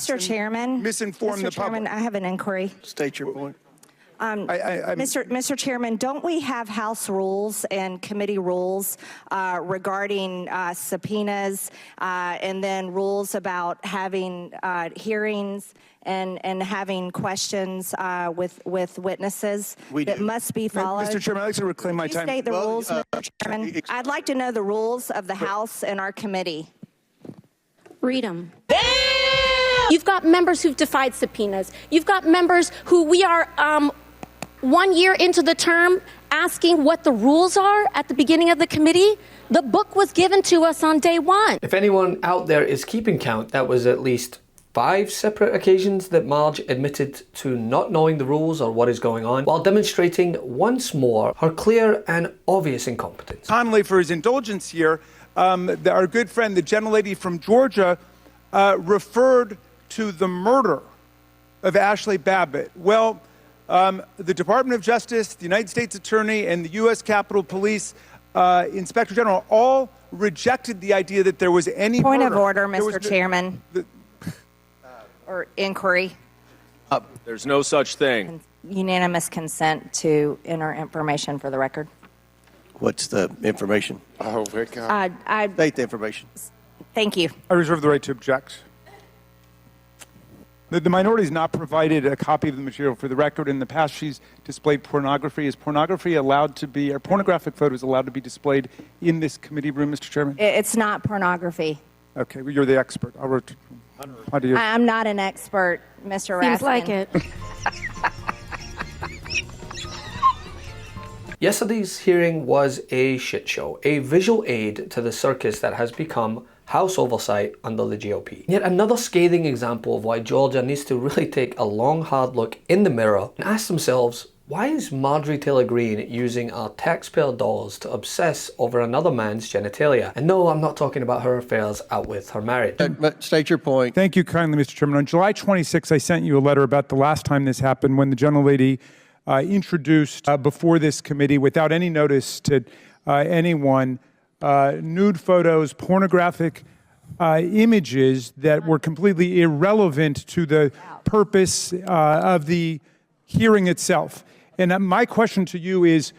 Mr. Chairman, misinform the public. I have an inquiry. State your point. Mr. Chairman, don't we have House rules and committee rules regarding subpoenas and then rules about having hearings and having questions with witnesses that must be followed? Mr. Chairman, I'd like to reclaim my time. State the rules, Mr. Chairman. I'd like to know the rules of the House and our committee. Read them. You've got members who've defied subpoenas. You've got members who we are 1 year into the term asking what the rules are at the beginning of the committee. The book was given to us on day one. If anyone out there is keeping count, that was at least 5 separate occasions that Marge admitted to not knowing the rules or what is going on, while demonstrating once more her clear and obvious incompetence. Connolly for his indulgence here. Our good friend, the gentlelady from Georgia, referred to the murder of Ashley Babbitt. Well, the Department of Justice, the United States Attorney, and the U.S. Capitol Police Inspector General all rejected the idea that there was any Point murder. of order, Mr. Chairman. Or inquiry. There's no such thing. Unanimous consent to enter information for the record. What's the information? Oh, my God. State the information. Thank you. I reserve the right to object. The minority has not provided a copy of the material for the record. In the past, she's displayed pornography. Is pornography allowed to be, or pornographic photos allowed to be displayed in this committee room, Mr. Chairman? It's not pornography. Okay, well, you're the expert. How do you? I'm not an expert, Mr. Raskin. Seems like it. Yesterday's hearing was a shit show, a visual aid to the circus that has become House oversight under the GOP. Yet another scathing example of why Georgia needs to really take a long, hard look in the mirror and ask themselves, why is Marjorie Taylor Greene using our taxpayer dollars to obsess over another man's genitalia? And no, I'm not talking about her affairs out with her marriage. State your point. Thank you kindly, Mr. Chairman. On July 26th, I sent you a letter about the last time this happened when the gentlelady introduced before this committee without any notice to anyone nude photos, pornographic images that were completely irrelevant to the purpose of the hearing itself. And my question to you is,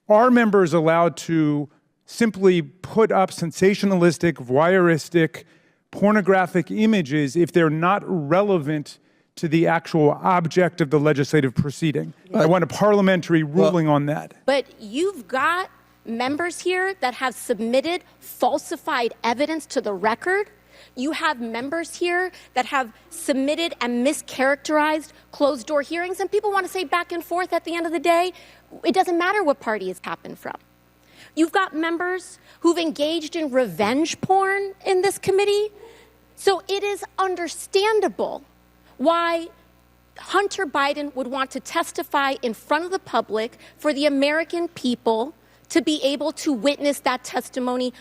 are members allowed to simply put up sensationalistic, voyeuristic, pornographic images if they're not relevant to the actual object of the legislative proceeding? I want a parliamentary ruling on that. But you've got members here that have submitted falsified evidence to the record. You have members here that have submitted and mischaracterized closed-door hearings, and people want to say back and forth at the end of the day, it doesn't matter what party it's happened from. You've got members who've engaged in revenge porn in this committee. So it is understandable why Hunter Biden would want to testify in front of the public for the American people to be able to witness that testimony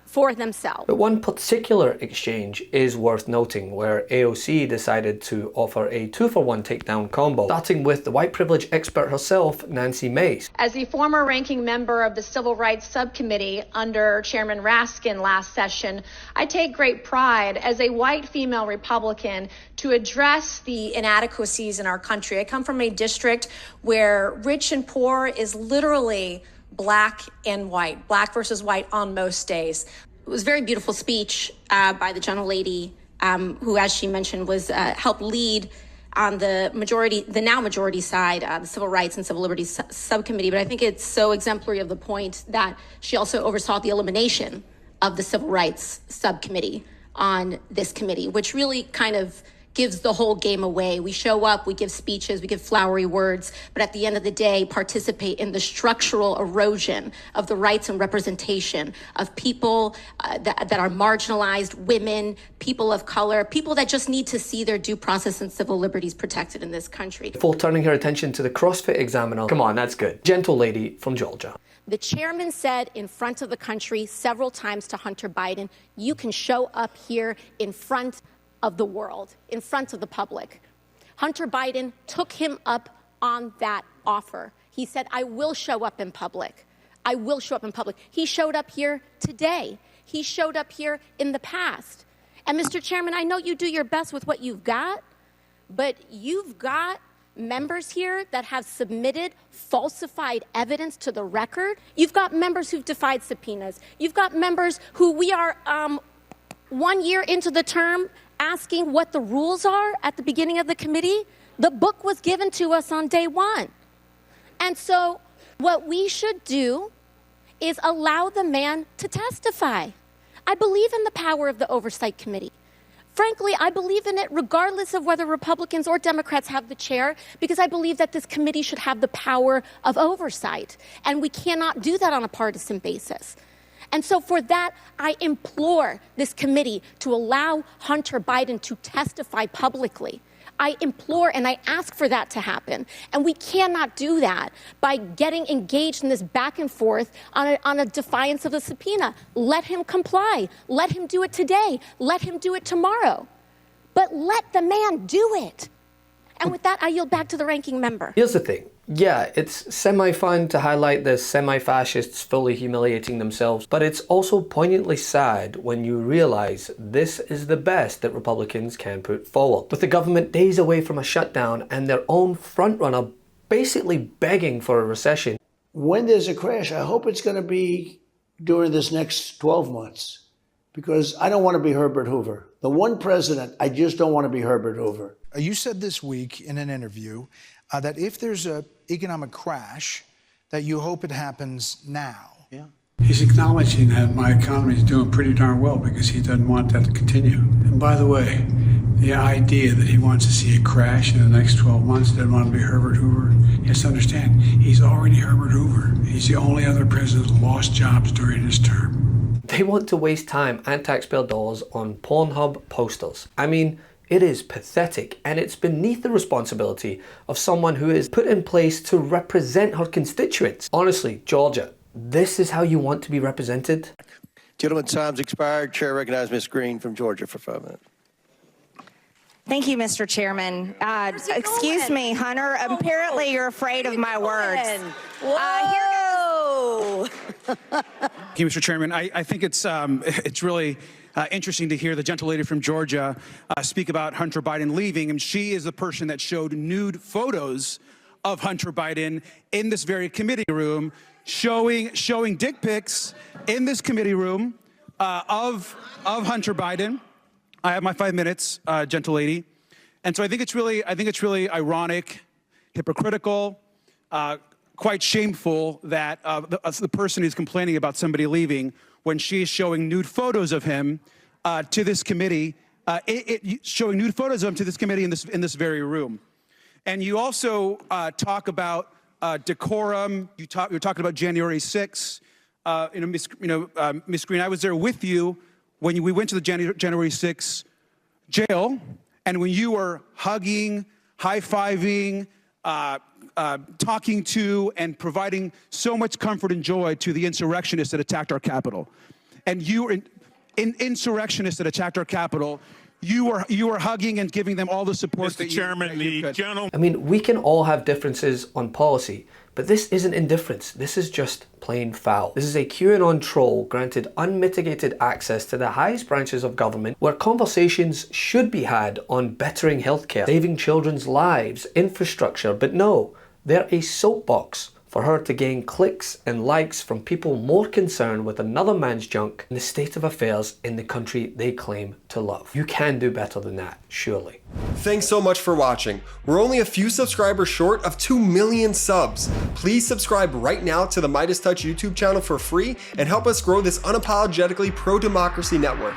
for themselves. But one particular exchange is worth noting where AOC decided to offer a 2-for-1 takedown combo, starting with the white privilege expert herself, Nancy Mace. As the former ranking member of the Civil Rights Subcommittee under Chairman Raskin last session, I take great pride as a white female Republican to address the inadequacies in our country. I come from a district where rich and poor is literally black and white, black versus white on most days. It was a very beautiful speech by the gentlelady who, as she mentioned, was helped lead on the now majority side, the Civil Rights and Civil Liberties Subcommittee. But I think it's so exemplary of the point that she also oversaw the elimination of the Civil Rights Subcommittee on this committee, which really kind of gives the whole game away. We show up, we give speeches, we give flowery words, but at the end of the day, participate in the structural erosion of the rights and representation of people that are marginalized, women, people of color, people that just need to see their due process and civil liberties protected in this country. Before turning her attention to the CrossFit examiner, come on, that's good. Gentle lady from Georgia. The chairman said in front of the country several times to Hunter Biden, you can show up here in front of the world, in front of the public. Hunter Biden took him up on that offer. He said, I will show up in public. I will show up in public. He showed up here today. He showed up here in the past. And Mr. Chairman, I know you do your best with what you've got, but you've got members here that have submitted falsified evidence to the record. You've got members who've defied subpoenas. You've got members who we are 1 year into the term asking what the rules are at the beginning of the committee. The book was given to us on day one. And so what we should do is allow the man to testify. I believe in the power of the Oversight Committee. Frankly, I believe in it regardless of whether Republicans or Democrats have the chair, because I believe that this committee should have the power of oversight. And we cannot do that on a partisan basis. And so for that, I implore this committee to allow Hunter Biden to testify publicly. I implore and I ask for that to happen. And we cannot do that by getting engaged in this back and forth on a defiance of the subpoena. Let him comply. Let him do it today. Let him do it tomorrow. But let the man do it. And with that, I yield back to the ranking member. Here's the thing. Yeah, it's semi-fun to highlight the semi-fascists fully humiliating themselves, but it's also poignantly sad when you realize this is the best that Republicans can put forward. With the government days away from a shutdown and their own frontrunner basically begging for a recession. When there's a crash, I hope it's going to be during this next 12 months, because I don't want to be Herbert Hoover. The one president, I just don't want to be Herbert Hoover. You said this week in an interview that if there's an economic crash, that you hope it happens now. Yeah. He's acknowledging that my economy is doing pretty darn well because he doesn't want that to continue. And by the way, the idea that he wants to see a crash in the next 12 months, doesn't want to be Herbert Hoover, he has to understand, he's already Herbert Hoover. He's the only other president who lost jobs during his term. They want to waste time and taxpayer dollars on Pornhub posters. I mean, it is pathetic, and it's beneath the responsibility of someone who is put in place to represent her constituents. Honestly, Georgia, this is how you want to be represented? Gentlemen, time's expired. Chair recognizes Ms. Greene from Georgia for 5 minutes. Thank you, Mr. Chairman. Excuse me, Hunter. Apparently you're afraid of my words. Whoa! Thank you, Mr. Chairman. I think it's really interesting to hear the gentlelady from Georgia speak about Hunter Biden leaving, and she is the person that showed nude photos of Hunter Biden in this very committee room, showing dick pics in this committee room of Hunter Biden. I have my 5 minutes, gentlelady, and so I think it's really ironic, hypocritical, quite shameful that the person is complaining about somebody leaving when she's showing nude photos of him to this committee, showing nude photos of him to this committee in this very room. And you also talk about decorum. You're talking about January 6th. Ms. Greene, I was there with you when we went to the January 6th jail, and when you were hugging, high-fiving, talking to and providing so much comfort and joy to the insurrectionists that attacked our Capitol. And you were insurrectionists that attacked our Capitol. You were hugging and giving them all the support. Mr. Chairman, the gentleman. I mean, we can all have differences on policy, but this isn't indifference. This is just plain foul. This is a QAnon troll granted unmitigated access to the highest branches of government, where conversations should be had on bettering healthcare, saving children's lives, infrastructure, but no, they're a soapbox for her to gain clicks and likes from people more concerned with another man's junk and the state of affairs in the country they claim to love. You can do better than that, surely. Thanks so much for watching. We're only a few subscribers short of 2 million subs. Please subscribe right now to the MeidasTouch YouTube channel for free and help us grow this unapologetically pro-democracy network.